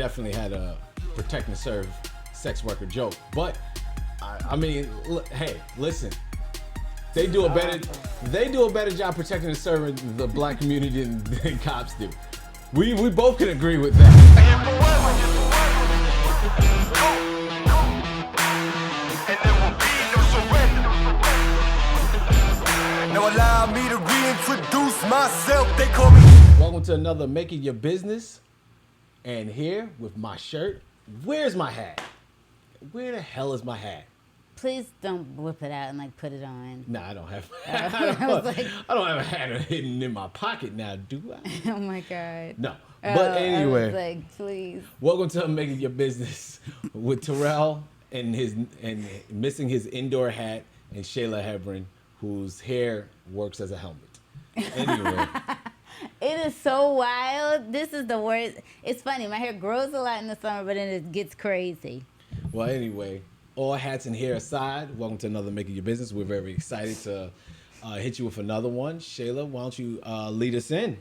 definitely had a protect and serve sex worker joke. But I mean, hey, listen. They do a better job protecting and serving the black community than cops do. We both can agree with that. Now allow me to reintroduce myself. They call me. Welcome to another Make It Your Business. And here with my shirt, where's my hat? Where the hell is my hat? Please don't whip it out and like put it on. Nah, I don't have. I don't have a hat hidden in my pocket now, do I? Oh my God. No. But anyway, I was like, please. Welcome to Make It Your Business with Terrell and missing his indoor hat, and Shayla Hebron, whose hair works as a helmet. Anyway. It is so wild. This is the worst. It's funny. My hair grows a lot in the summer, but then it gets crazy. Well, anyway, all hats and hair aside, welcome to another Make It Your Business. We're very excited to hit you with another one. Shayla, why don't you lead us in?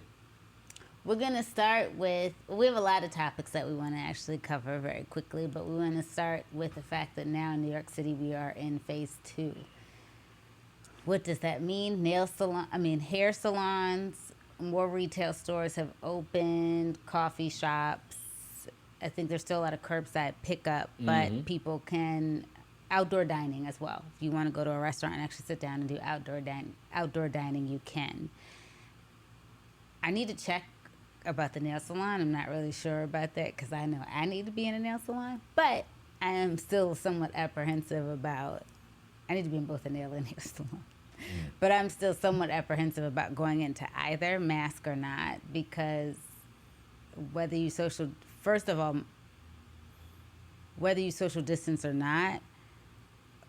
We're going to start with, we have a lot of topics that we want to actually cover very quickly, but we want to start with the fact that now in New York City, we are in phase 2. What does that mean? Hair salons, more retail stores have opened, coffee shops. I think there's still a lot of curbside pickup, but people can, outdoor dining as well. If you want to go to a restaurant and actually sit down and do outdoor dining, you can. I need to check about the nail salon. I'm not really sure about that because I know I need to be in a nail salon, but I am still somewhat apprehensive about, I need to be in both a nail and nail salon. But I'm still somewhat apprehensive about going into either, mask or not, because whether you social distance or not,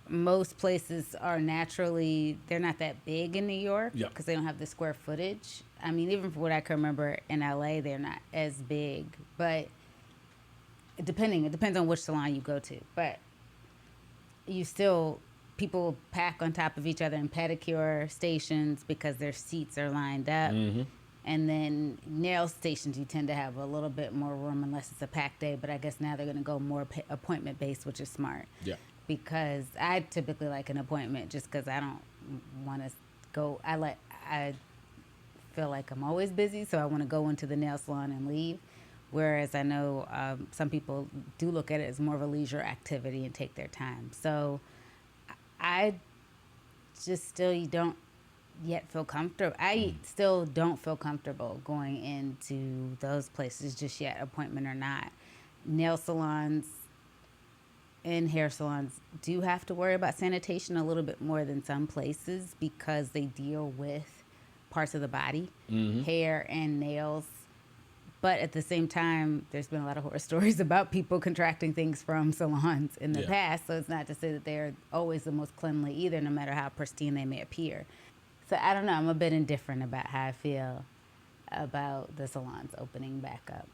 most places are naturally, they're not that big in New York because they don't have the square footage. I mean, even from what I can remember in LA, they're not as big, but it depends on which salon you go to. But people pack on top of each other in pedicure stations because their seats are lined up. And then nail stations, you tend to have a little bit more room unless it's a packed day. But I guess now they're going to go more appointment-based, which is smart. Yeah. Because I typically like an appointment just because I don't want to go. I feel like I'm always busy, so I want to go into the nail salon and leave. Whereas I know some people do look at it as more of a leisure activity and take their time. So I just still don't yet feel comfortable. I still don't feel comfortable going into those places just yet, appointment or not. Nail salons and hair salons do have to worry about sanitation a little bit more than some places because they deal with parts of the body, hair and nails. But at the same time, there's been a lot of horror stories about people contracting things from salons in the past. So it's not to say that they're always the most cleanly either, no matter how pristine they may appear. So I don't know. I'm a bit indifferent about how I feel about the salons opening back up.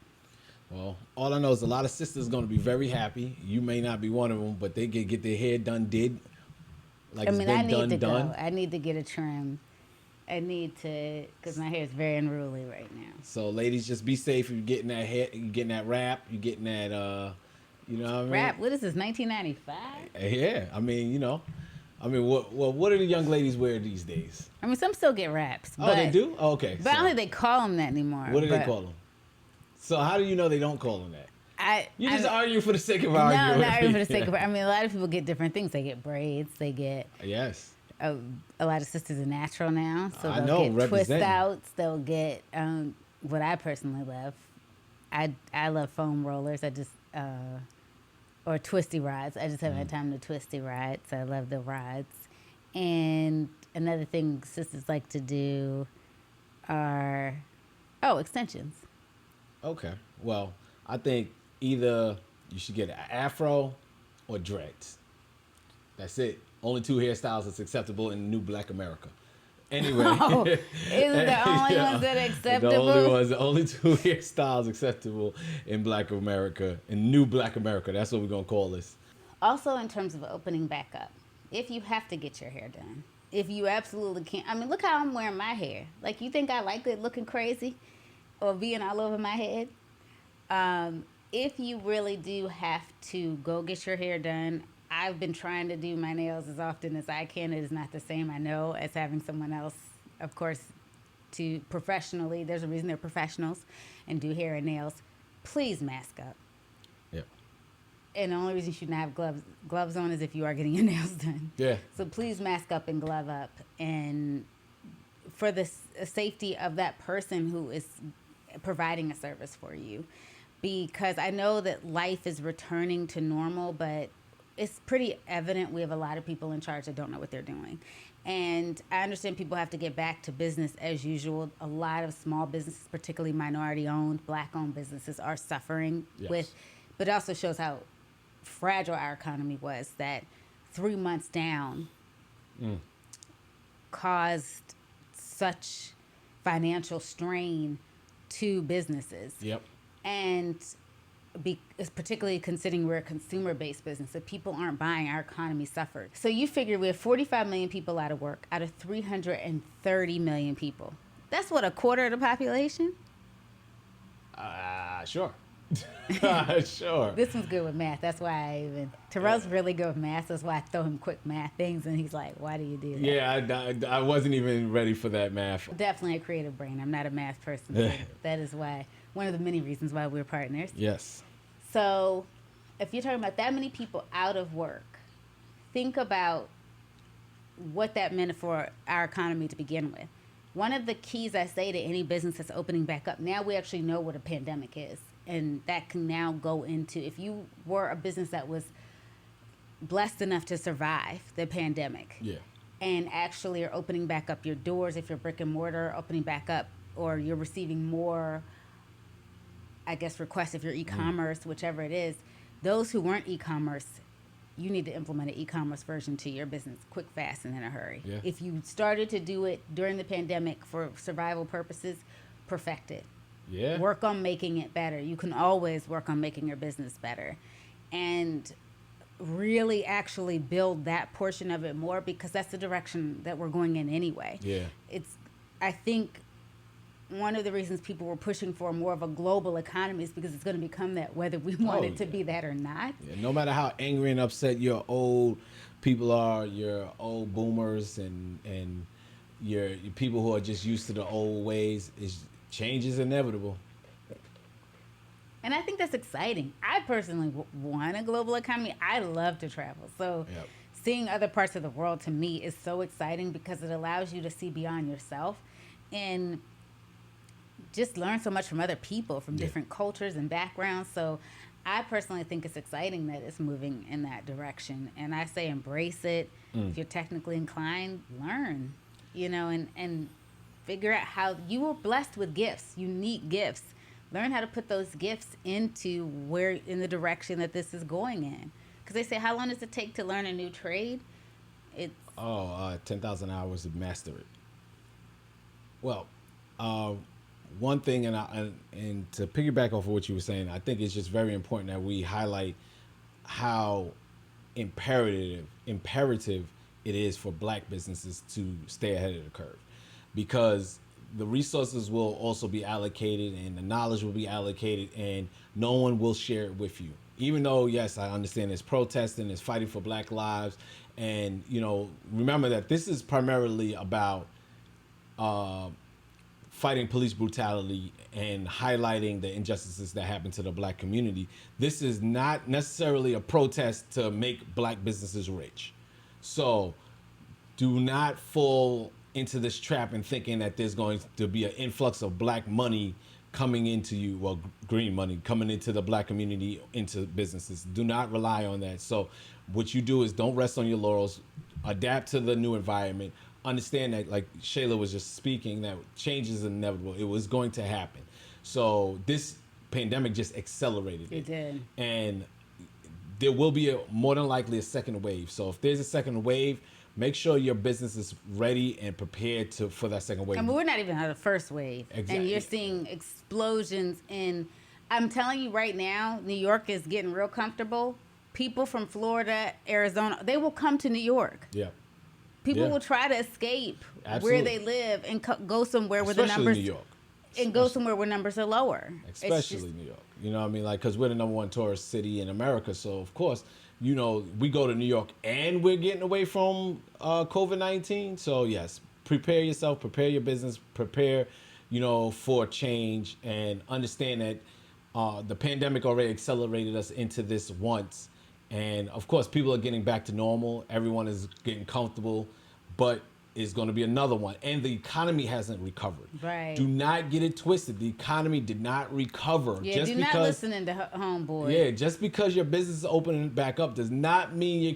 Well, all I know is a lot of sisters are going to be very happy. You may not be one of them, but they get their hair done. I need to go. I need to get a trim. I need to, because my hair is very unruly right now. So, ladies, just be safe. You're getting that hair, you're getting that wrap, you're getting that, you know what I mean? Wrap? What is this, 1995? Yeah, I mean, what do the young ladies wear these days? I mean, some still get wraps. Oh, they do? Oh, okay. But I don't think they call them that anymore. What do they call them? So, how do you know they don't call them that? You just argue for the sake of arguing. No, not arguing for the sake of arguing. I mean, a lot of people get different things. They get braids. They get... Yes. A lot of sisters are natural now, so they'll get twist outs. They'll get what I personally love. I love foam rollers. Or twisty rods. I just haven't had time to twisty rods. I love the rods. And another thing sisters like to do are extensions. Okay. Well, I think either you should get an afro or dreads. That's it. Only 2 hairstyles that's acceptable in New Black America. Anyway. Oh, isn't the only ones that are acceptable? The only 2 hairstyles acceptable in Black America, in New Black America. That's what we're going to call this. Also, in terms of opening back up, if you have to get your hair done, if you absolutely can't. I mean, look how I'm wearing my hair. Like, you think I like it looking crazy or being all over my head? if you really do have to go get your hair done, I've been trying to do my nails as often as I can. It is not the same, I know, as having someone else, of course, to professionally. There's a reason they're professionals and do hair and nails. Please mask up. Yeah. And the only reason you shouldn't have gloves on is if you are getting your nails done. Yeah. So please mask up and glove up, and for the safety of that person who is providing a service for you. Because I know that life is returning to normal, but it's pretty evident we have a lot of people in charge that don't know what they're doing. And I understand people have to get back to business as usual. A lot of small businesses, particularly minority-owned, black-owned businesses, are suffering with, but it also shows how fragile our economy was, that 3 months down caused such financial strain to businesses. Yep. And particularly considering we're a consumer-based business, if people aren't buying, our economy suffered. So you figure we have 45 million people out of work out of 330 million people. That's what, a quarter of the population? Sure. Sure. This one's good with math. That's why Terrell's really good with math. That's why I throw him quick math things, and he's like, why do you do that? Yeah, I wasn't even ready for that math. Definitely a creative brain. I'm not a math person. So that is why, one of the many reasons why we're partners. Yes. So if you're talking about that many people out of work, think about what that meant for our economy to begin with. One of the keys I say to any business that's opening back up, now we actually know what a pandemic is. And that can now go into, if you were a business that was blessed enough to survive the pandemic, and actually are opening back up your doors, if you're brick and mortar, opening back up, or you're receiving more, I guess, requests if you're e-commerce, whichever it is, those who weren't e-commerce, you need to implement an e-commerce version to your business quick, fast, and in a hurry. Yeah. If you started to do it during the pandemic for survival purposes, perfect it. Yeah. Work on making it better. You can always work on making your business better. And really actually build that portion of it more, because that's the direction that we're going in anyway. Yeah. I think one of the reasons people were pushing for more of a global economy is because it's going to become that, whether we want it to be that or not. Yeah, no matter how angry and upset your old people are, your old boomers and your people who are just used to the old ways, change is inevitable. And I think that's exciting. I personally want a global economy. I love to travel. So seeing other parts of the world, to me, is so exciting, because it allows you to see beyond yourself and just learn so much from other people, from different cultures and backgrounds. So I personally think it's exciting that it's moving in that direction. And I say embrace it. If you're technically inclined, learn, and figure out how you were blessed with gifts, unique gifts. Learn how to put those gifts in the direction that this is going in. Because they say, how long does it take to learn a new trade? It's 10,000 hours to master it. Well, one thing, and to piggyback off of what you were saying, I think it's just very important that we highlight how imperative it is for black businesses to stay ahead of the curve, because the resources will also be allocated and the knowledge will be allocated, and no one will share it with you. Even though, yes, I understand it's protesting, it's fighting for black lives, and remember that this is primarily about fighting police brutality and highlighting the injustices that happen to the black community. This is not necessarily a protest to make black businesses rich. So do not fall into this trap and thinking that there's going to be an influx of black money coming into you, well, green money coming into the black community, into businesses. Do not rely on that. So what you do is don't rest on your laurels, adapt to the new environment. Understand that, like Shayla was just speaking, that change is inevitable. It was going to happen. So this pandemic just accelerated it. It did. And there will be more than likely a second wave. So if there's a second wave, make sure your business is ready and prepared for that second wave. I mean, we're not even out of the first wave. Exactly. And you're seeing explosions I'm telling you right now, New York is getting real comfortable. People from Florida, Arizona, they will come to New York. Yeah. People will try to escape Absolutely. where they live and go somewhere where Especially the numbers New York. and go somewhere where numbers are lower. Especially New York. You know what I mean? Like, because we're the number one tourist city in America. So, of course, you know, we go to New York and we're getting away from COVID-19. So, yes, prepare yourself, prepare your business, prepare, you know, for change, and understand that the pandemic already accelerated us into this once. And, of course, people are getting back to normal. Everyone is getting comfortable. But is going to be another one. And the economy hasn't recovered. Right. Do not get it twisted. The economy did not recover. Yeah, do not listen to homeboy. Yeah, just because your business is opening back up does not mean the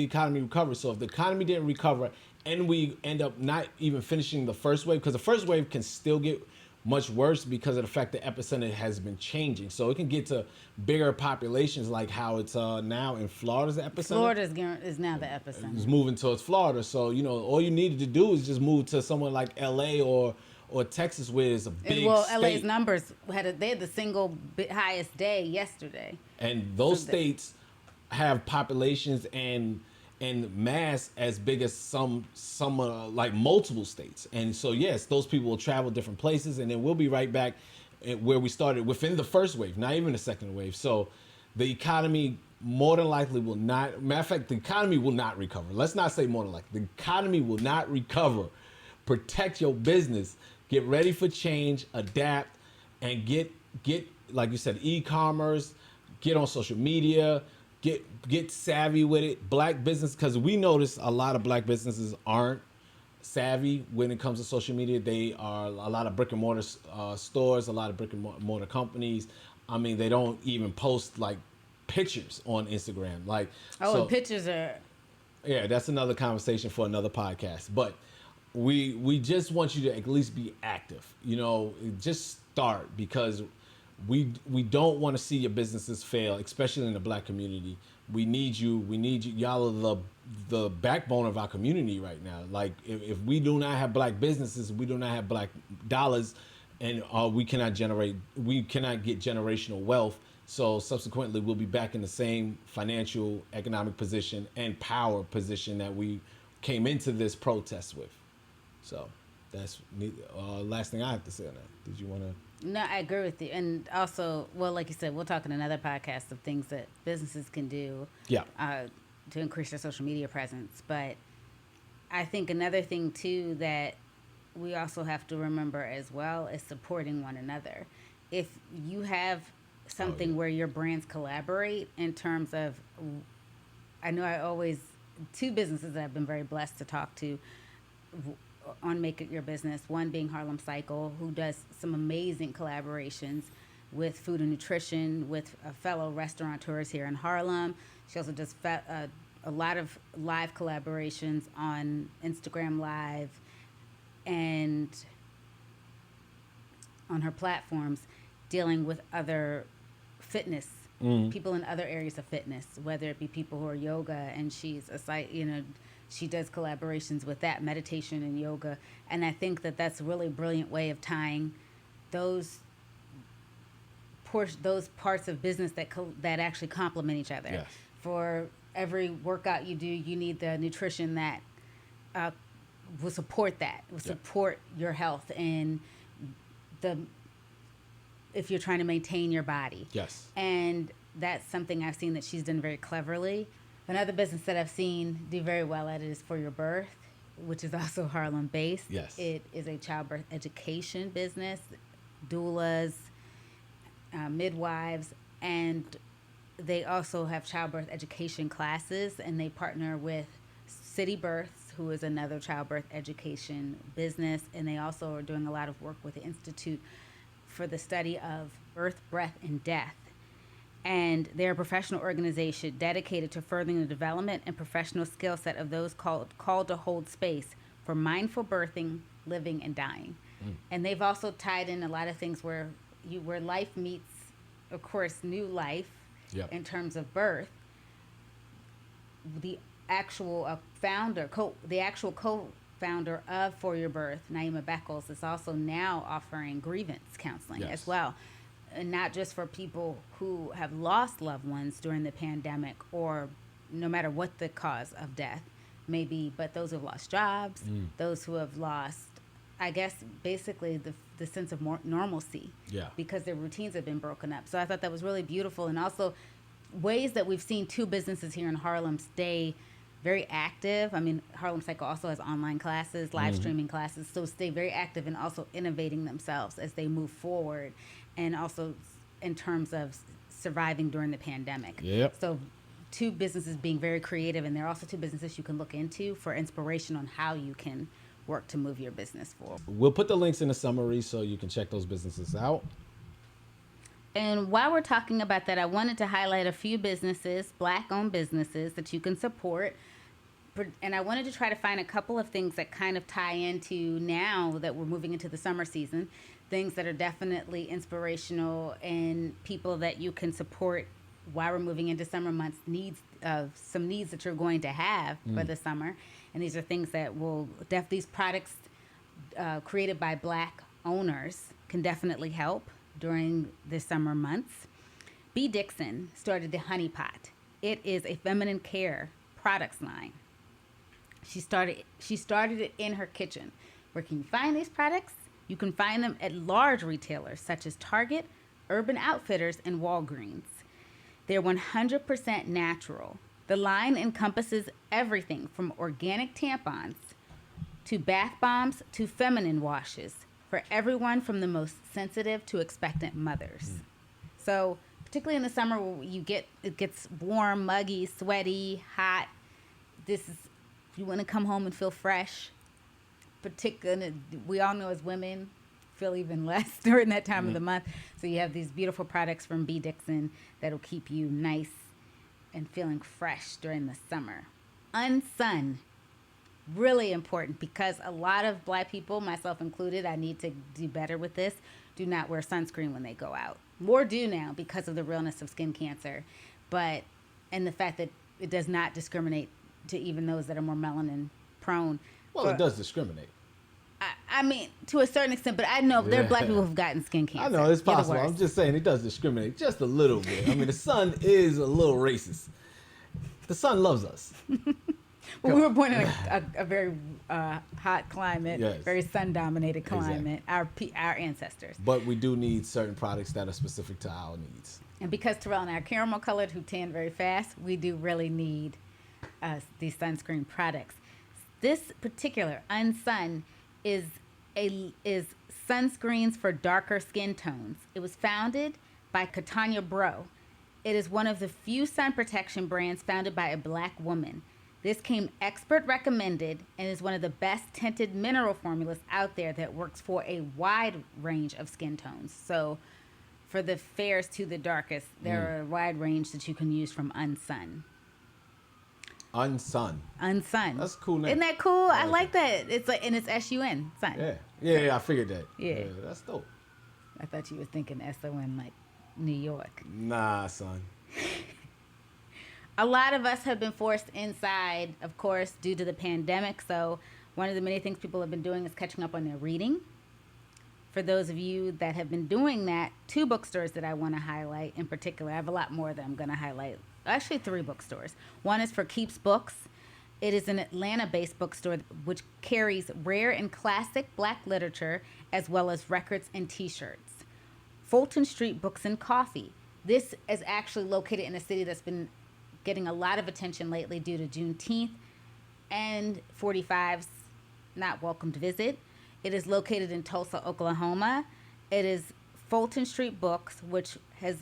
economy recovers. So if the economy didn't recover and we end up not even finishing the first wave, because the first wave can still get much worse because of the fact the epicenter has been changing. So it can get to bigger populations, like how it's now in Florida's the epicenter. Florida is now the epicenter. It's moving towards Florida. So, you know, all you needed to do is just move to somewhere like LA or Texas, where it's a big state. LA's numbers they had the single highest day yesterday. And those states have populations and mass as big as some like multiple states. And so, yes, those people will travel different places, and then we'll be right back where we started within the first wave, not even the second wave. So the economy more than likely will not, matter of fact, the economy will not recover. Let's not say more than likely. The economy will not recover. Protect your business. Get ready for change, adapt, and get like you said, e-commerce, get on social media, get savvy with it. Black business, because we notice a lot of black businesses aren't savvy when it comes to social media. They are a lot of brick and mortar stores, a lot of brick and mortar companies. I mean, they don't even post like pictures on Instagram. Like, so, pictures are. Yeah, that's another conversation for another podcast. But we just want you to at least be active. You know, just start, because we don't want to see your businesses fail, especially in the black community. We need you. Y'all are the backbone of our community right now. Like, if we do not have black businesses, we do not have black dollars, and we cannot get generational wealth. So subsequently, we'll be back in the same financial, economic position and power position that we came into this protest with. So that's last thing I have to say on that. Did you want to? No, I agree with you. And also, well, like you said, we'll talk in another podcast of things that businesses can do to increase their social media presence. But I think another thing, too, that we also have to remember as well is supporting one another. If you have something where your brands collaborate in terms of, I know two businesses that I've been very blessed to talk to on Make It Your Business, one being Harlem Cycle, who does some amazing collaborations with food and nutrition with fellow restaurateurs here in Harlem. She also does a lot of live collaborations on Instagram Live and on her platforms, dealing with other fitness people in other areas of fitness, whether it be people who are yoga, and she's a site, she does collaborations with that, meditation and yoga. And I think that that's a really brilliant way of tying those parts of business that actually complement each other. Yes. For every workout you do, you need the nutrition that will support support your health and if you're trying to maintain your body. Yes. And that's something I've seen that she's done very cleverly. Another business that I've seen do very well at it is For Your Birth, which is also Harlem-based. Yes. It is a childbirth education business, doulas, midwives, and they also have childbirth education classes, and they partner with City Births, who is another childbirth education business, and they also are doing a lot of work with the Institute for the Study of Birth, Breath, and Death. And they're a professional organization dedicated to furthering the development and professional skill set of those called to hold space for mindful birthing, living, and dying. And they've also tied in a lot of things where life meets, of course, new life in terms of birth. The actual co-founder of For Your Birth, Naima Beckles, is also now offering grievance counseling as well. And not just for people who have lost loved ones during the pandemic, or no matter what the cause of death may be, but those who have lost jobs, those who have lost I guess, basically the sense of more normalcy. Yeah. Because their routines have been broken up. So I thought that was really beautiful. And also ways that we've seen two businesses here in Harlem stay very active. I mean, Harlem Cycle also has online classes, live streaming classes. So stay very active and also innovating themselves as they move forward. And also in terms of surviving during the pandemic. Yep. So two businesses being very creative, and they're also two businesses you can look into for inspiration on how you can work to move your business forward. We'll put the links in the summary so you can check those businesses out. And while we're talking about that, I wanted to highlight a few businesses, Black-owned businesses that you can support. And I wanted to try to find a couple of things that kind of tie into now that we're moving into the summer season, things that are definitely inspirational and people that you can support while we're moving into summer months, some needs that you're going to have for the summer. And these are things that will these products created by Black owners can definitely help during the summer months. B. Dixon started the Honey Pot. It is a feminine care products line. She started it in her kitchen. Where can you find these products? You can find them at large retailers such as Target, Urban Outfitters, and Walgreens. They're 100% natural. The line encompasses everything from organic tampons to bath bombs to feminine washes for everyone from the most sensitive to expectant mothers. So particularly in the summer where it gets warm, muggy, sweaty, hot, this is, you want to come home and feel fresh. Particularly, we all know as women feel even less during that time of the month. So you have these beautiful products from B. Dixon that'll keep you nice and feeling fresh during the summer. Unsun, really important because a lot of Black people, myself included, I need to do better with this, do not wear sunscreen when they go out. More do now because of the realness of skin cancer, and the fact that it does not discriminate to even those that are more melanin prone. Well, it does discriminate. I mean, to a certain extent, but I know there are Black people who've gotten skin cancer. I know, it's You're the possible. I'm worst. just saying it does discriminate just a little bit. I mean, the sun is a little racist. The sun loves us. Well, we were born in a very hot climate, Yes. very sun-dominated climate, our ancestors. But we do need certain products that are specific to our needs. And because Terrell and I are caramel-colored who tan very fast, we do really need these sunscreen products. This particular Unsun is sunscreens for darker skin tones. It was founded by Katanya Bro. It is one of the few sun protection brands founded by a Black woman. This came expert recommended and is one of the best tinted mineral formulas out there that works for a wide range of skin tones. So for the fairest to the darkest, there are a wide range that you can use from Unsun. Unsun. Unsun. That's a cool name. Isn't that cool? I like that. It's like, and it's S-U-N, sun. Yeah, I figured that. Yeah. That's dope. I thought you were thinking S-O-N like New York. Nah, son. A lot of us have been forced inside, of course, due to the pandemic. So one of the many things people have been doing is catching up on their reading. For those of you that have been doing that, 2 bookstores that I want to highlight in particular. I have a lot more that I'm going to highlight. Actually, 3 bookstores. One is for Keeps Books. It is an Atlanta-based bookstore which carries rare and classic Black literature as well as records and T-shirts. Fulton Street Books and Coffee. This is actually located in a city that's been getting a lot of attention lately due to Juneteenth and 45's Not Welcome to Visit. It is located in Tulsa, Oklahoma. It is Fulton Street Books, which has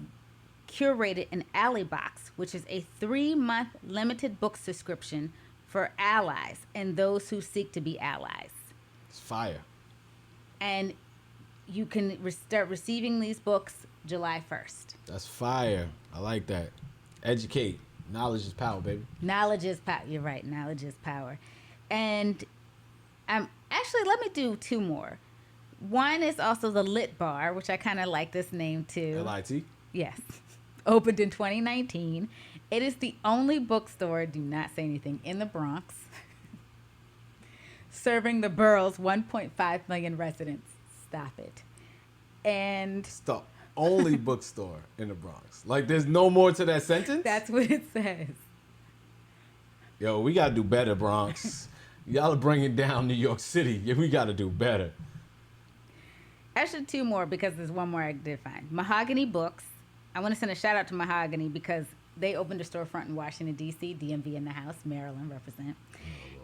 curated an Ally Box, which is a 3-month limited book subscription for allies and those who seek to be allies. It's fire. And you can start receiving these books July 1st. That's fire. I like that. Educate. Knowledge is power, baby. Knowledge is power. You're right. Knowledge is power. And actually, let me do 2 more. One is also the Lit Bar, which I kind of like this name too. L-I-T? Yes. Opened in 2019. It is the only bookstore, do not say anything, in the Bronx, serving the borough's 1.5 million residents. Stop it. And Stop. Only bookstore in the Bronx. Like, there's no more to that sentence? that's what it says. Yo, we got to do better, Bronx. Y'all are bringing down New York City. Yeah, we got to do better. Actually, two more because there's one more I did find. Mahogany Books. I want to send a shout out to Mahogany because they opened a storefront in Washington, D.C., DMV in the house, Maryland represent.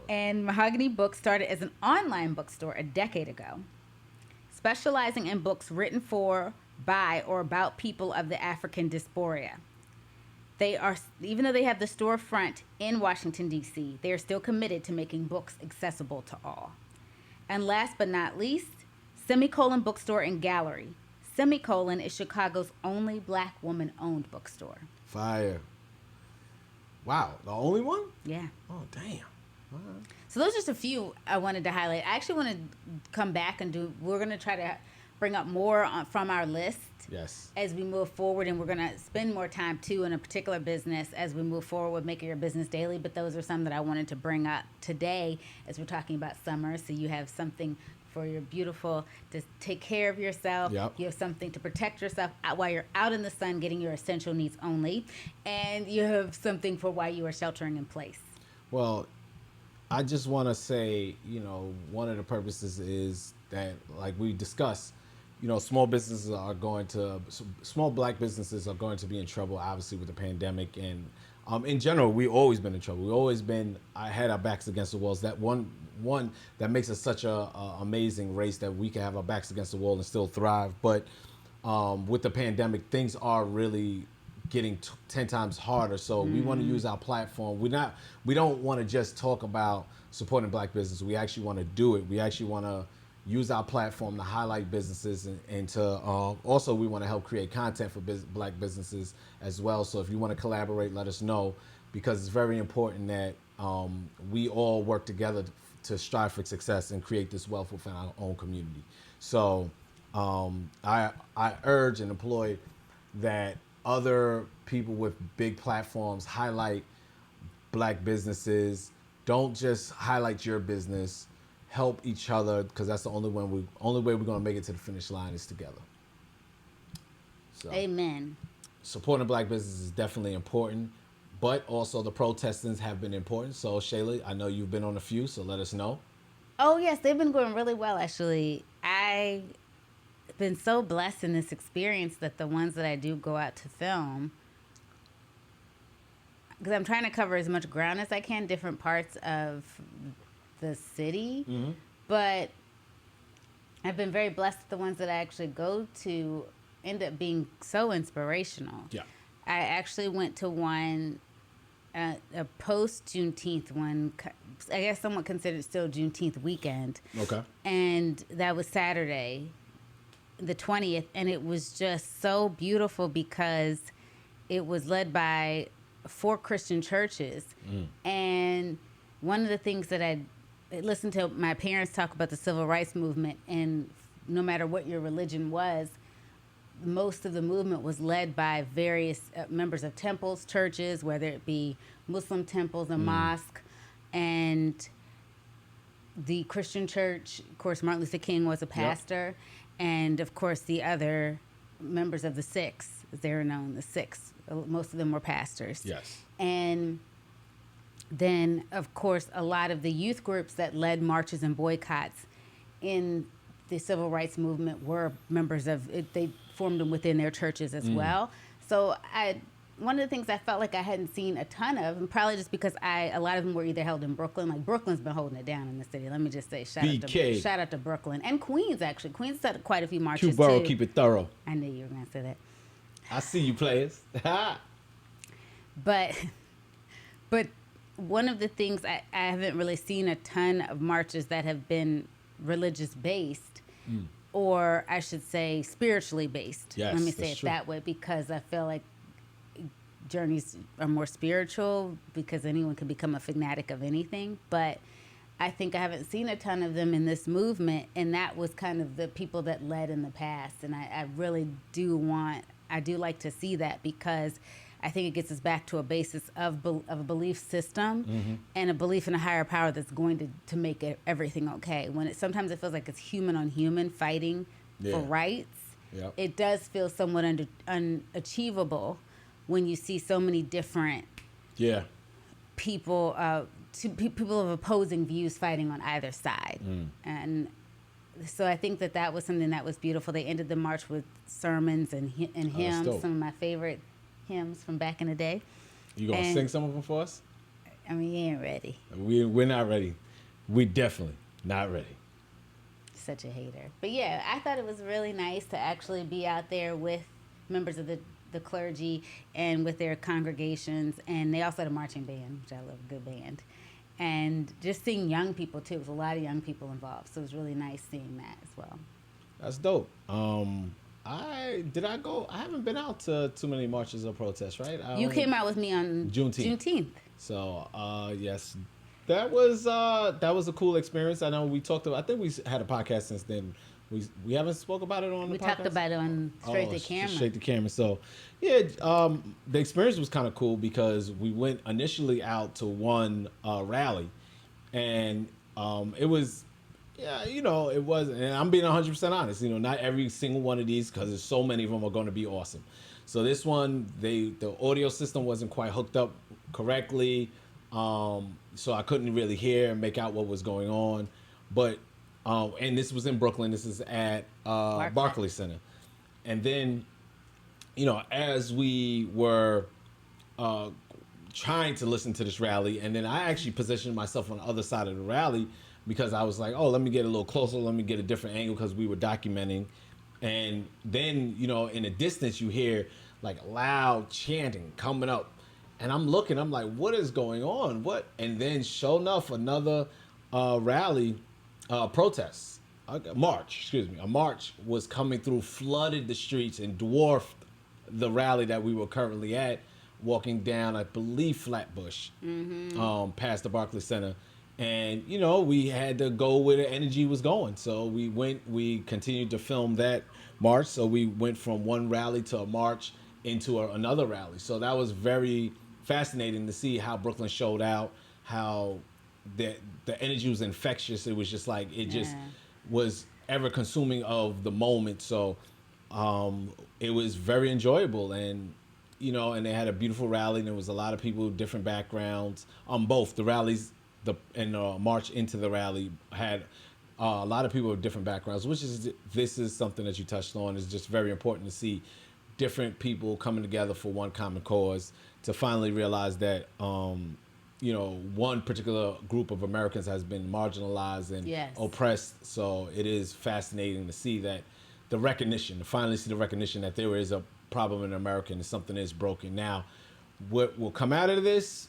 And Mahogany Books started as an online bookstore a decade ago, specializing in books written for, by, or about people of the African diaspora. They are, even though they have the storefront in Washington, D.C., they are still committed to making books accessible to all. And last but not least, Semicolon Bookstore and Gallery. Semicolon is Chicago's only black woman-owned bookstore. Fire. Wow, the only one? Yeah. Oh, damn. So those are just a few I wanted to highlight. I actually want to come back and we're going to try to bring up more from our list. Yes. As we move forward, and we're going to spend more time too in a particular business as we move forward with Make It Your Business Daily. But those are some that I wanted to bring up today as we're talking about summer. So you have something for your beautiful to take care of yourself. Yep. You have something to protect yourself while you're out in the sun getting your essential needs only. And you have something for why you are sheltering in place. Well, I just want to say, one of the purposes is that, like we discussed, small black businesses are going to be in trouble, obviously, with the pandemic. And in general, we've always been in trouble. We've always had our backs against the walls. That one that makes us such a amazing race that we can have our backs against the wall and still thrive. But with the pandemic, things are really getting 10 times harder. So we want to use our platform. We don't want to just talk about supporting black business. We actually want to do it. We actually want to use our platform to highlight businesses and to also we want to help create content for black businesses as well. So if you want to collaborate, let us know, because it's very important that we all work together to strive for success and create this wealth within our own community. So I urge and employ that other people with big platforms highlight black businesses. Don't just highlight your business. Help each other, because that's the only way we're going to make it to the finish line is together. So, Amen. Supporting black business is definitely important, but also the protestings have been important. So Shayla, I know you've been on a few, so let us know. Oh yes, they've been going really well actually. I've been so blessed in this experience that the ones that I do go out to film, because I'm trying to cover as much ground as I can, different parts of the city, but I've been very blessed that the ones that I actually go to end up being so inspirational. Yeah. I actually went to one, a post-Juneteenth one, I guess somewhat considered still Juneteenth weekend. Okay. And that was Saturday, the 20th, and it was just so beautiful because it was led by 4 Christian churches. And one of the things that I listened to my parents talk about the civil rights movement, and no matter what your religion was, most of the movement was led by various members of temples, churches, whether it be Muslim temples, a mosque, and the Christian church. Of course, Martin Luther King was a pastor, and of course the other members of the Six, as they're known, the Six. Most of them were pastors. Yes. And then, of course, a lot of the youth groups that led marches and boycotts in the civil rights movement were members of it. They formed them within their churches as well. So one of the things I felt like I hadn't seen a ton of, and probably just because a lot of them were either held in Brooklyn. Like Brooklyn's been holding it down in the city. Let me just say, shout out to Brooklyn and Queens. Actually, Queens had quite a few marches Q-Borough, too. keep it thorough. I knew you were gonna say that. I see you, players. But one of the things I haven't really seen a ton of marches that have been religious based, or I should say spiritually based. Yes, let me say that's it true. that way, because I feel like journeys are more spiritual, because anyone can become a fanatic of anything. But I think I haven't seen a ton of them in this movement, and that was kind of the people that led in the past. And I really do like to see that, because I think it gets us back to a basis of a belief system and a belief in a higher power that's going to make everything okay. Sometimes it feels like it's human on human fighting for rights. Yep. It does feel somewhat unachievable when you see so many different people people of opposing views fighting on either side. And so I think that was something that was beautiful. They ended the march with sermons and hymns, dope. some of my favorite hymns from back in the day. You gonna sing some of them for us? I mean, you ain't ready. We're not ready. We definitely not ready. Such a hater. But yeah, I thought it was really nice to actually be out there with members of the clergy and with their congregations. And they also had a marching band, which I love, a good band. And just seeing young people too. There was a lot of young people involved. So it was really nice seeing that as well. That's dope. I haven't been out to too many marches or protests, right? You came out with me on Juneteenth. So yes, that was a cool experience. I know we talked about. I think we had a podcast since then. We haven't spoke about it on the podcast. We talked about it on Straight to Camera. Straight to Camera. So yeah, the experience was kind of cool because we went initially out to one rally, and it was. Yeah, it wasn't, and I'm being 100% honest. Not every single one of these, because there's so many of them, are going to be awesome. So this one, the audio system wasn't quite hooked up correctly, so I couldn't really hear and make out what was going on. But and this was in Brooklyn. This is at Barclays Center, and then, as we were trying to listen to this rally, and then I actually positioned myself on the other side of the rally. Because I was like, oh, let me get a little closer. Let me get a different angle because we were documenting. And then, in the distance, you hear like loud chanting coming up. And I'm looking, I'm like, what is going on? What? And then, sure enough, another rally, protest, a march was coming through, flooded the streets and dwarfed the rally that we were currently at, walking down, I believe, Flatbush, past the Barclays Center. And, we had to go where the energy was going. So we continued to film that march. So we went from one rally to a march into another rally. So that was very fascinating to see how Brooklyn showed out, how the energy was infectious. It was just like, it just was ever consuming of the moment. So it was very enjoyable. And, and they had a beautiful rally. And there was a lot of people with different backgrounds on both the rallies. And march into the rally had a lot of people with different backgrounds, this is something that you touched on. Is just very important to see different people coming together for one common cause, to finally realize that one particular group of Americans has been marginalized and oppressed. So it is fascinating to see that to finally see the recognition that there is a problem in America and something is broken. Now, what will come out of this?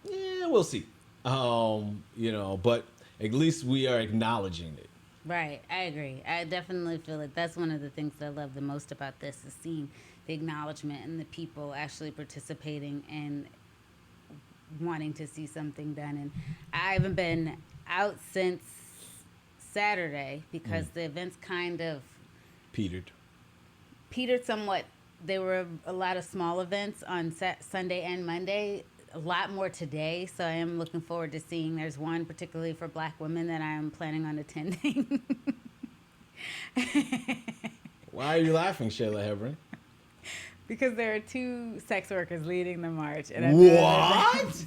Yeah, we'll see. But at least we are acknowledging it. Right, I agree. I definitely feel like that's one of the things that I love the most about this, is seeing the acknowledgement and the people actually participating and wanting to see something done. And I haven't been out since Saturday because the events kind of petered somewhat. There were a lot of small events on Sunday and Monday. A lot more today, so I am looking forward to seeing. There's one particularly for Black women that I am planning on attending. Why are you laughing, Shayla Hebron? Because there are 2 sex workers leading the march. And what?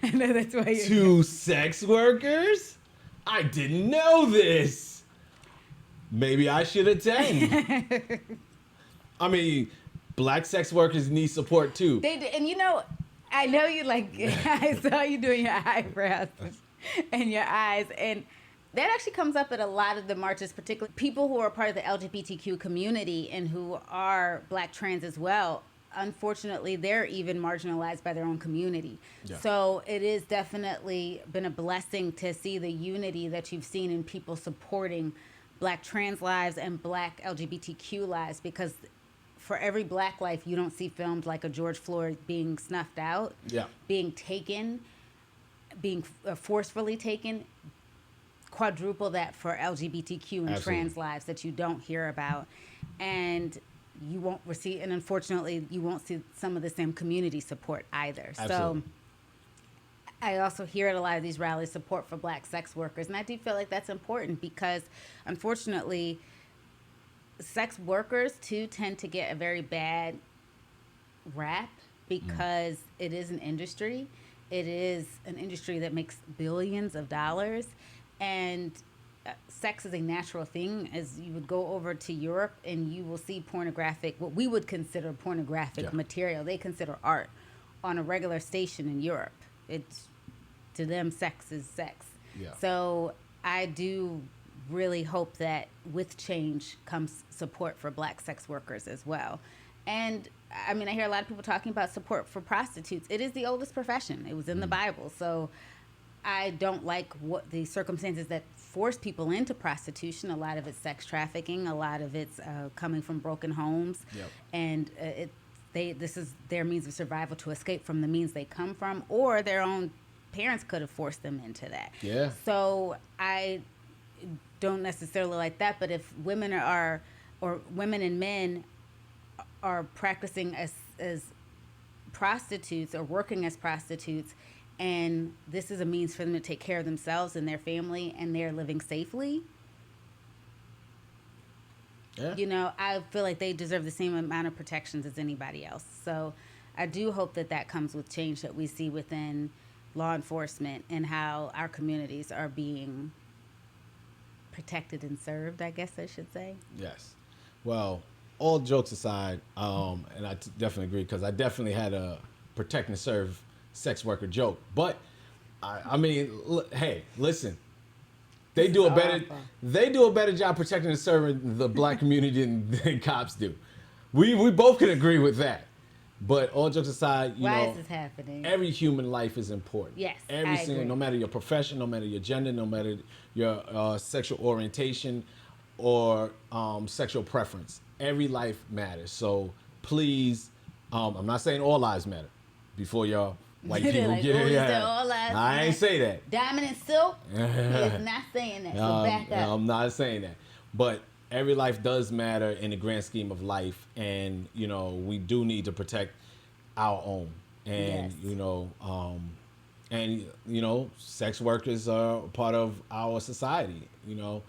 I know that's why you're 2 sex workers? I didn't know this. Maybe I should attend. I mean, Black sex workers need support too. They do, and I know you I saw you doing your eyebrows and your eyes, and that actually comes up at a lot of the marches, particularly people who are part of the LGBTQ community and who are Black trans as well. Unfortunately, they're even marginalized by their own community. Yeah. So it is definitely been a blessing to see the unity that you've seen in people supporting Black trans lives and Black LGBTQ lives, because for every Black life, you don't see filmed like a George Floyd being snuffed out, being taken, being forcefully taken. Quadruple that for LGBTQ and trans lives that you don't hear about. And you won't receive, and unfortunately, you won't see some of the same community support either. Absolutely. So I also hear at a lot of these rallies support for Black sex workers. And I do feel like that's important because, unfortunately, sex workers, too, tend to get a very bad rap because it is an industry. it is an industry that makes billions of dollars, and sex is a natural thing. As you would go over to Europe and you will see pornographic, what we would consider pornographic material, they consider art on a regular station in Europe. It's, to them, sex is sex. So I do really hope that with change comes support for black sex workers as well. And I mean, I hear a lot of people talking about support for prostitutes. It is the oldest profession. It was in the Bible. So I don't like what the circumstances that force people into prostitution. A lot of it's sex trafficking. A lot of it's coming from broken homes. And this is their means of survival to escape from the means they come from, or their own parents could have forced them into that. So I don't necessarily like that. But if women or women and men are practicing as prostitutes or working as prostitutes, and this is a means for them to take care of themselves and their family, and they're living safely, you know, I feel like they deserve the same amount of protections as anybody else. So I do hope that that comes with change that we see within law enforcement and how our communities are being protected and served, I guess I should say. Yes. Well, all jokes aside, and I definitely agree, because I definitely had a protect and serve sex worker joke. But I mean, hey, listen, they do a better job protecting and serving the black community than cops do. We both can agree with that. But all jokes aside, Why is this happening? Every human life is important. Yes, every single, agree. No matter your profession, no matter your gender, no matter your sexual orientation or sexual preference, every life matters. So please, I'm not saying all lives matter. Before y'all white people like, get it, all lives I ain't say that. Diamond and Silk is not saying that. So back up. I'm not saying that. But every life does matter in the grand scheme of life, and you know we do need to protect our own. And sex workers are part of our society. You know,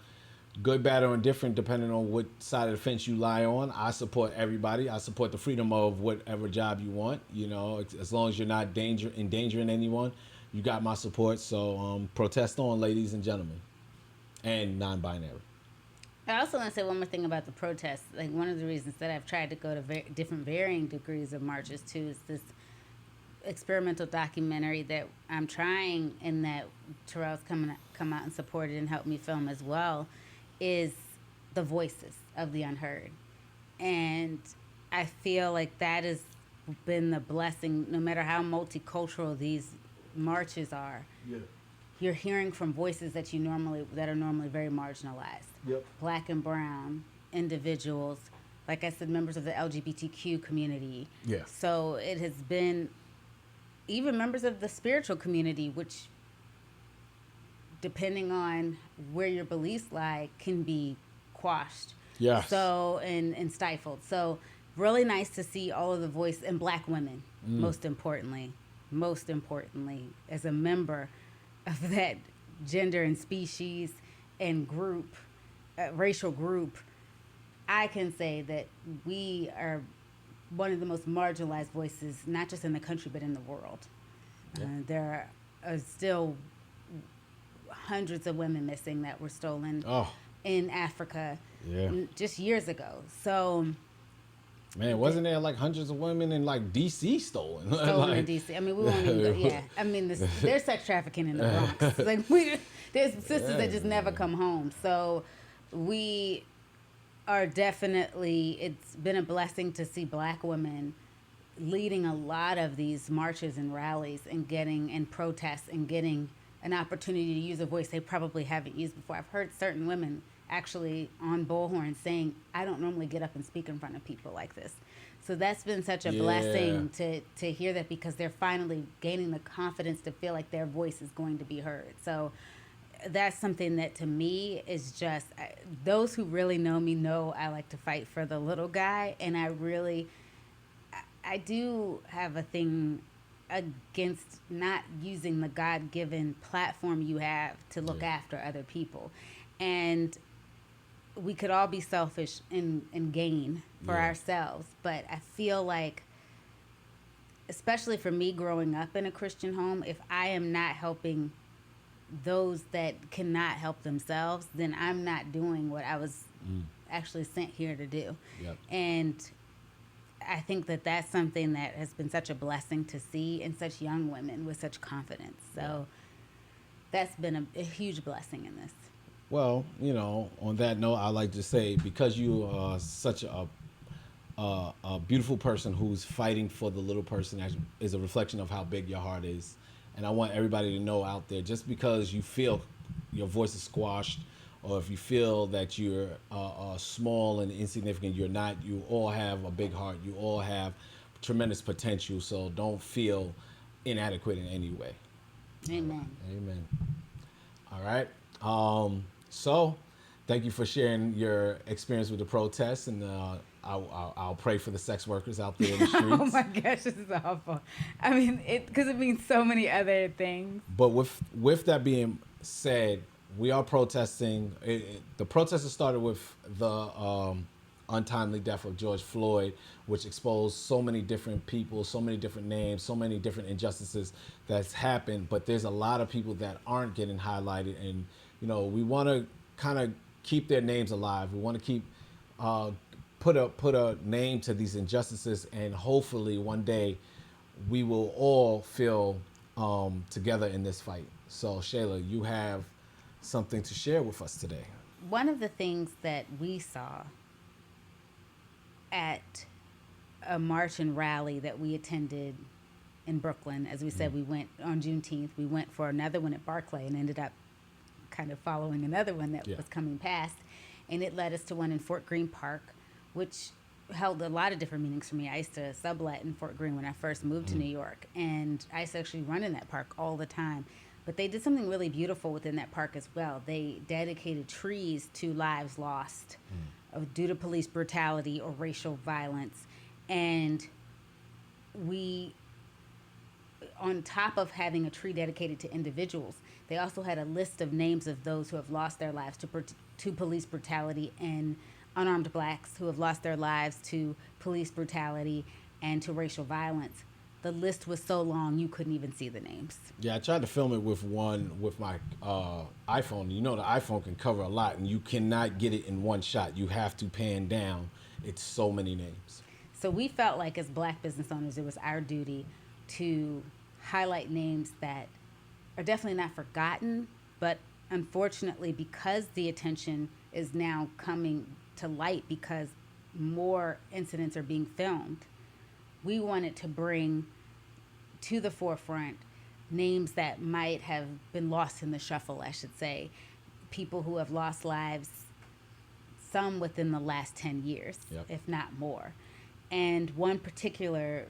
good, bad, or indifferent, depending on what side of the fence you lie on. I support everybody. I support the freedom of whatever job you want. You know, as long as you're not endangering anyone, you got my support. So protest on, ladies and gentlemen, and non-binary. I also want to say one more thing about the protests. Like, one of the reasons that I've tried to go to different varying degrees of marches too is this experimental documentary that I'm trying, and that Terrell's come out and supported and helped me film as well, is the voices of the unheard. And I feel like that has been the blessing, no matter how multicultural these marches are. You're hearing from voices that are normally very marginalized. Black and brown individuals, like I said, members of the LGBTQ community. So it has been even members of the spiritual community, which, depending on where your beliefs lie, can be quashed. So and stifled. So really nice to see all of the voice, and black women, most importantly, as a member of that gender and species and group, racial group, I can say that we are one of the most marginalized voices, not just in the country, but in the world. There are still hundreds of women missing that were stolen in Africa just years ago. So, man, wasn't there like hundreds of women in like DC stolen like, in DC? I mean, we won't even go. I mean, there's sex trafficking in the Bronx. Like, there's sisters that just never come home. So we are definitely. It's been a blessing to see black women leading a lot of these marches and rallies and protests and getting an opportunity to use a voice they probably haven't used before. I've heard certain women actually on Bullhorn saying, I don't normally get up and speak in front of people like this. So that's been such a blessing to hear that, because they're finally gaining the confidence to feel like their voice is going to be heard. So that's something that to me is just, those who really know me know I like to fight for the little guy. And I do have a thing against not using the God-given platform you have to look after other people. And we could all be selfish and gain for ourselves, but I feel like especially for me growing up in a Christian home, if I am not helping those that cannot help themselves, then I'm not doing what I was actually sent here to do. Yep. And I think that that's something that has been such a blessing to see in such young women with such confidence. So that's been a huge blessing in this. Well, on that note, I like to say, because you are such a beautiful person who's fighting for the little person, is a reflection of how big your heart is. And I want everybody to know out there, just because you feel your voice is squashed, or if you feel that you're small and insignificant, you're not. You all have a big heart. You all have tremendous potential. So don't feel inadequate in any way. Amen. Amen. All right. So thank you for sharing your experience with the protests, and I'll pray for the sex workers out there in the streets. Oh my gosh, this is awful. I mean, because it means so many other things. But with that being said, we are protesting. The protest started with the untimely death of George Floyd, which exposed so many different people, so many different names, so many different injustices that's happened. But there's a lot of people that aren't getting highlighted, and we want to kind of keep their names alive. We want to keep put a name to these injustices, and hopefully one day we will all feel together in this fight. So Shayla, you have something to share with us today. One of the things that we saw at a march and rally that we attended in Brooklyn, as we said, we went on Juneteenth. We went for another one at Barclay and ended up kind of following another one that was coming past. And it led us to one in Fort Greene Park, which held a lot of different meanings for me. I used to sublet in Fort Greene when I first moved to New York, and I used to actually run in that park all the time. But they did something really beautiful within that park as well. They dedicated trees to lives lost due to police brutality or racial violence. And we, on top of having a tree dedicated to individuals, they also had a list of names of those who have lost their lives to police brutality, and unarmed blacks who have lost their lives to police brutality and to racial violence. The list was so long you couldn't even see the names. Yeah, I tried to film it with my iPhone. The iPhone can cover a lot, and you cannot get it in one shot. You have to pan down. It's so many names. So we felt like, as Black business owners, it was our duty to highlight names that are definitely not forgotten, but unfortunately, because the attention is now coming to light because more incidents are being filmed, we wanted to bring to the forefront names that might have been lost in the shuffle, I should say. People who have lost lives, some within the last 10 years, if not more. And one particular,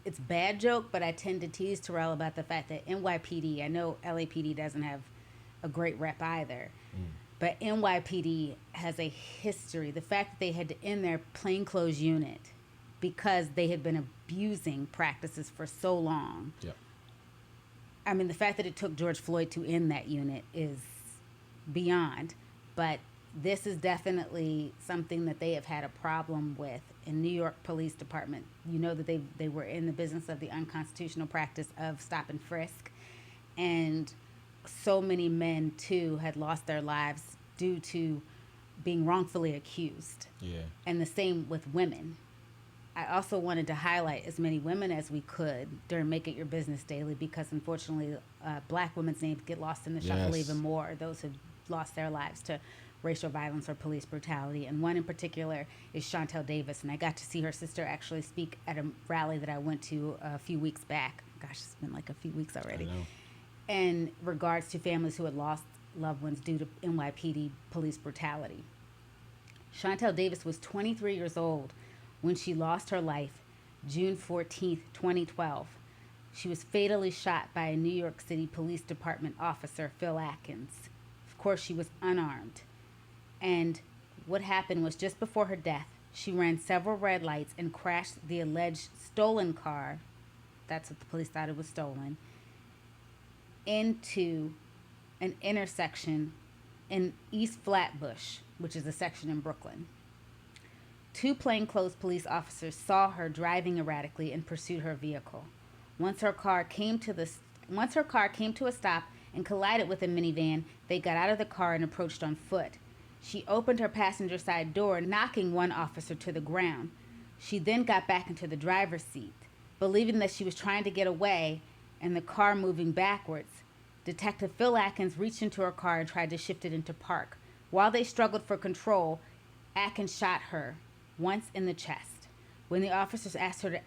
it's a bad joke, but I tend to tease Terrell about the fact that NYPD, I know LAPD doesn't have a great rep either, but NYPD has a history. The fact that they had to end their plainclothes unit because they had been abusing practices for so long. Yep. I mean, the fact that it took George Floyd to end that unit is beyond, but this is definitely something that they have had a problem with in New York Police Department. You know that they were in the business of the unconstitutional practice of stop and frisk, and so many men too had lost their lives due to being wrongfully accused. Yeah. And the same with women. I also wanted to highlight as many women as we could during Make It Your Business Daily, because unfortunately Black women's names get lost in the shuffle even more, those who've lost their lives to racial violence or police brutality. And one in particular is Chantel Davis, and I got to see her sister actually speak at a rally that I went to a few weeks back. Gosh, it's been like a few weeks already. I know. In regards to families who had lost loved ones due to NYPD police brutality. Chantel Davis was 23 years old when she lost her life June 14th, 2012. She was fatally shot by a New York City Police Department officer, Phil Atkins. Of course, she was unarmed. And what happened was, just before her death, she ran several red lights and crashed the alleged stolen car, that's what the police thought it was stolen, into an intersection in East Flatbush, which is a section in Brooklyn. 2 plainclothes police officers saw her driving erratically and pursued her vehicle. Once her car came to a stop and collided with a minivan, they got out of the car and approached on foot. She opened her passenger side door, knocking one officer to the ground. She then got back into the driver's seat. Believing that she was trying to get away and the car moving backwards, Detective Phil Atkins reached into her car and tried to shift it into park. While they struggled for control, Atkins shot her once in the chest. When the officers asked her to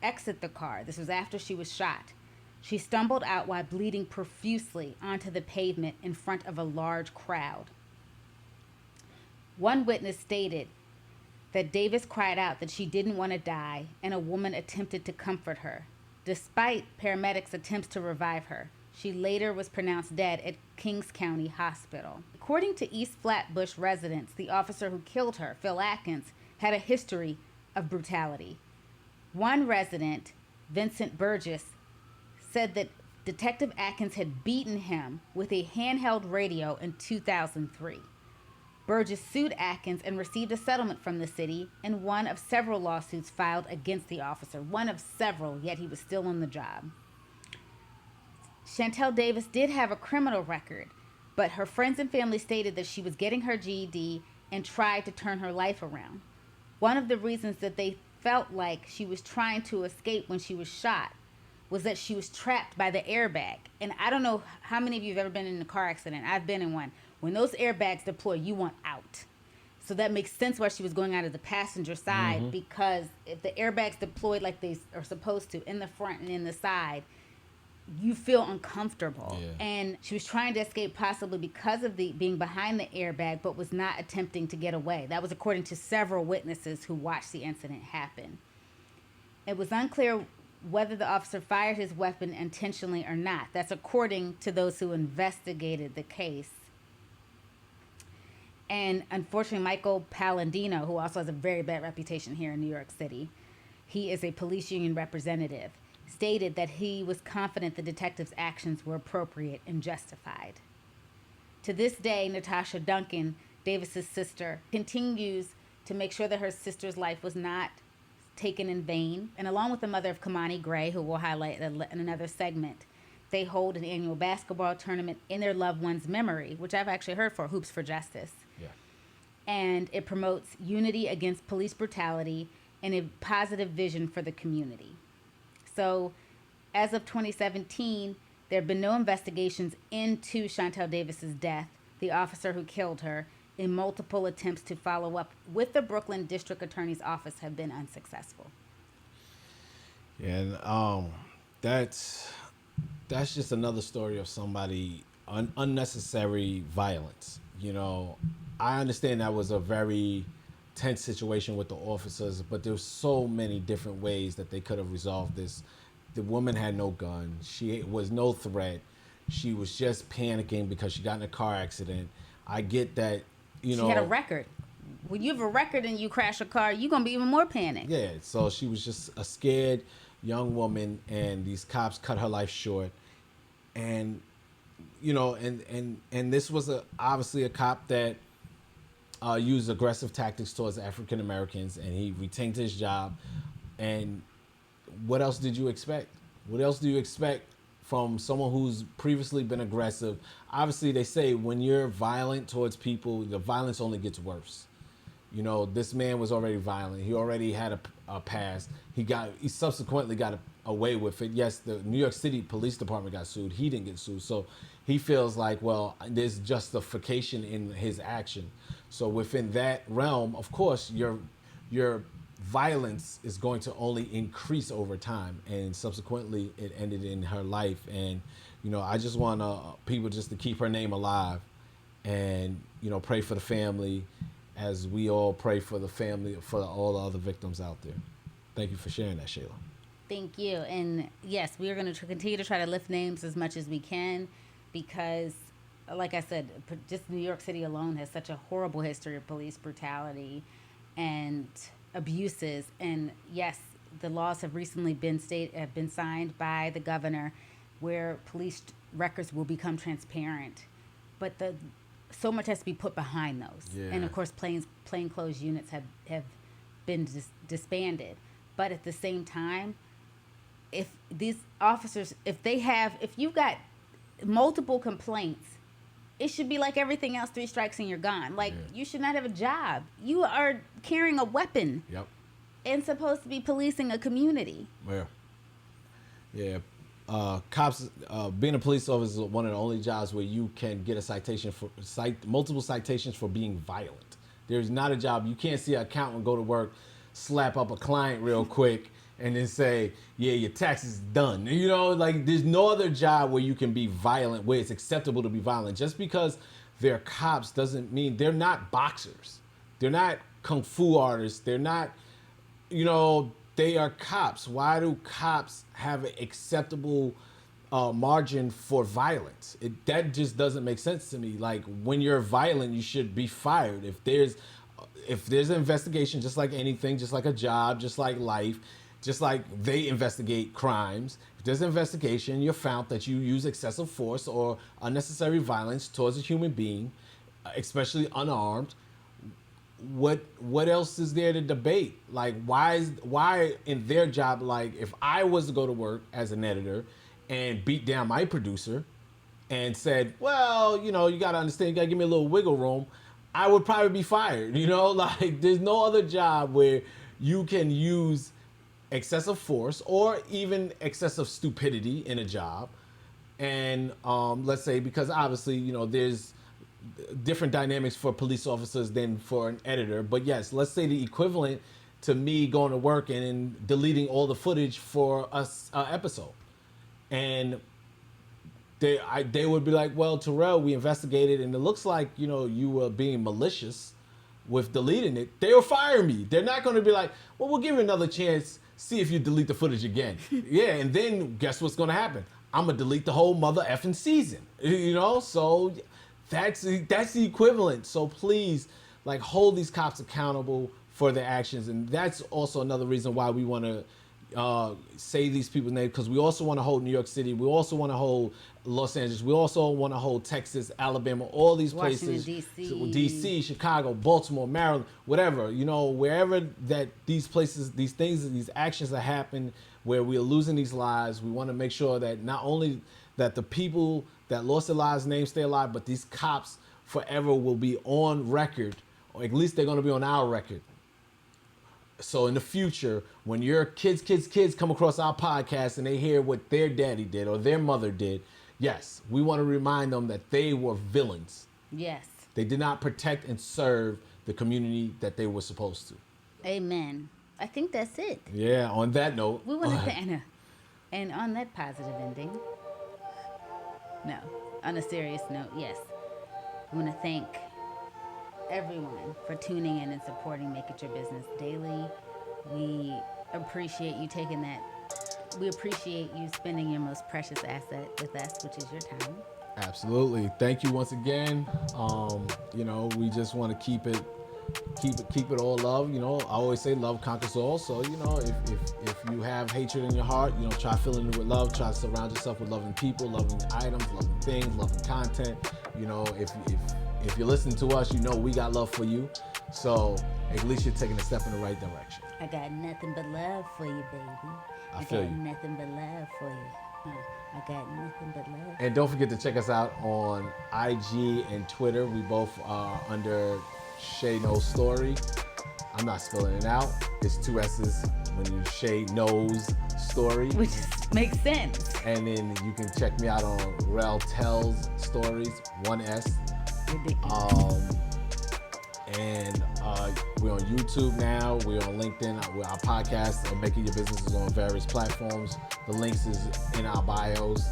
exit the car, this was after she was shot, she stumbled out while bleeding profusely onto the pavement in front of a large crowd. One witness stated that Davis cried out that she didn't want to die, and a woman attempted to comfort her. Despite paramedics' attempts to revive her, she later was pronounced dead at Kings County Hospital. According to East Flatbush residents, the officer who killed her, Phil Atkins, had a history of brutality. One resident, Vincent Burgess, said that Detective Atkins had beaten him with a handheld radio in 2003. Burgess sued Atkins and received a settlement from the city and one of several lawsuits filed against the officer. One of several, yet he was still on the job. Chantel Davis did have a criminal record, but her friends and family stated that she was getting her GED and tried to turn her life around. One of the reasons that they felt like she was trying to escape when she was shot was that she was trapped by the airbag. And I don't know how many of you have ever been in a car accident. I've been in one. When those airbags deploy, you want out. So that makes sense why she was going out of the passenger side, because if the airbags deployed like they are supposed to in the front and in the side, you feel uncomfortable. Yeah. And she was trying to escape possibly because of the being behind the airbag, but was not attempting to get away. That was according to several witnesses who watched the incident happen. It was unclear whether the officer fired his weapon intentionally or not. That's according to those who investigated the case. And unfortunately, Michael Palladino, who also has a very bad reputation here in New York City, he is a police union representative, stated that he was confident the detective's actions were appropriate and justified. To this day, Natasha Duncan, Davis's sister, continues to make sure that her sister's life was not taken in vain. And along with the mother of Kamani Gray, who we'll highlight in another segment, they hold an annual basketball tournament in their loved one's memory, which I've actually heard for, Hoops for Justice. Yeah. And it promotes unity against police brutality and a positive vision for the community. So as of 2017, there have been no investigations into Chantel Davis's death, the officer who killed her, and multiple attempts to follow up with the Brooklyn District Attorney's Office have been unsuccessful. Yeah, and that's just another story of somebody unnecessary violence. You know, I understand that was a very tense situation with the officers, but there's so many different ways that they could have resolved this. The woman had no gun. She was no threat. She was just panicking because she got in a car accident. I get that, you know. She had a record. When you have a record and you crash a car, you're going to be even more panicked. Yeah, so she was just a scared young woman, and these cops cut her life short. And, you know, and this was obviously a cop that used aggressive tactics towards African Americans, and he retained his job. And what else did you expect? What else do you expect from someone who's previously been aggressive? Obviously, they say when you're violent towards people, the violence only gets worse. You know, this man was already violent. He already had a past. He subsequently got away with it. Yes, the New York City Police Department got sued. He didn't get sued. So he feels like, well, there's justification in his action. So within that realm, of course, your violence is going to only increase over time, and subsequently it ended in her life. And you know, I just want people just to keep her name alive, and you know, pray for the family, as we all pray for the family, for all the other victims out there. Thank you for sharing that, Shayla. Thank you. And yes, we are going to continue to try to lift names as much as we can, because like I said, just New York City alone has such a horrible history of police brutality and abuses. And yes, the laws have recently been signed by the governor where police records will become transparent, but so much has to be put behind those. Yeah. And of course, plainclothes units have been disbanded. But at the same time, if these officers, if you've got multiple complaints, it should be like everything else, 3 strikes and you're gone. Like, you should not have a job. You are carrying a weapon. Yep. And supposed to be policing a community. Yeah. Cops, being a police officer is one of the only jobs where you can get a citation for multiple citations for being violent. There's not a job. You can't see an accountant go to work, slap up a client real quick, and then say, yeah, your tax is done. You know, like, there's no other job where you can be violent, where it's acceptable to be violent. Just because they're cops doesn't mean they're not boxers. They're not kung fu artists. They're not, you know, they are cops. Why do cops have an acceptable margin for violence? That just doesn't make sense to me. Like, when you're violent, you should be fired. If there's an investigation, just like anything, just like a job, just like life, just like they investigate crimes. If there's an investigation, you're found that you use excessive force or unnecessary violence towards a human being, especially unarmed, what else is there to debate? Like, why in their job, like, if I was to go to work as an editor and beat down my producer and said, well, you know, you got to understand, you got to give me a little wiggle room, I would probably be fired. You know, like, there's no other job where you can use excessive force or even excessive stupidity in a job. And let's say, because obviously, you know, there's different dynamics for police officers than for an editor. But yes, let's say the equivalent to me going to work and deleting all the footage for an episode. And they would be like, well, Terrell, we investigated and it looks like, you know, you were being malicious with deleting it. They will fire me. They're not going to be like, well, we'll give you another chance, see if you delete the footage again. Yeah, and then guess what's going to happen? I'm going to delete the whole mother effing season. You know, so that's the equivalent. So please, like, hold these cops accountable for their actions. And that's also another reason why we want to say these people's names, because we also want to hold New York City. We also want to hold Los Angeles. We also want to hold Texas, Alabama, all these places. Washington, D.C., Chicago, Baltimore, Maryland, whatever. You know, wherever that these places, these things, these actions are happening where we are losing these lives, we want to make sure that not only that the people that lost their lives' names stay alive, but these cops forever will be on record, or at least they're going to be on our record. So in the future, when your kids come across our podcast and they hear what their daddy did or their mother did, yes, we want to remind them that they were villains. Yes. They did not protect and serve the community that they were supposed to. Amen. I think that's it. Yeah, on that note. We want to and on that positive ending. No, on a serious note, yes. I want to thank everyone for tuning in and supporting Make It Your Business Daily. We appreciate you taking that. We appreciate you spending your most precious asset with us, which is your time. Absolutely. Thank you once again. You know, we just want to keep it all love. You know, I always say love conquers all. So, you know, if you have hatred in your heart, you know, try filling it with love. Try to surround yourself with loving people, loving items, loving things, loving content. You know, if you're listening to us, you know we got love for you. So at least you're taking a step in the right direction. I got nothing but love for you, baby. I feel you. Nothing but love for you. I got nothing but love. And don't forget to check us out on IG and Twitter. We both are under Shay Knows Story. I'm not spelling it out. It's 2 S's when you Shay Knows Story. Which makes sense. And then you can check me out on Rel Tells Stories, 1 S. Ridiculous. And we're on YouTube now. We're on LinkedIn. Our podcast, Making Your Business, is on various platforms. The links is in our bios.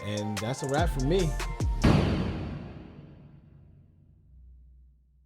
And that's a wrap from me.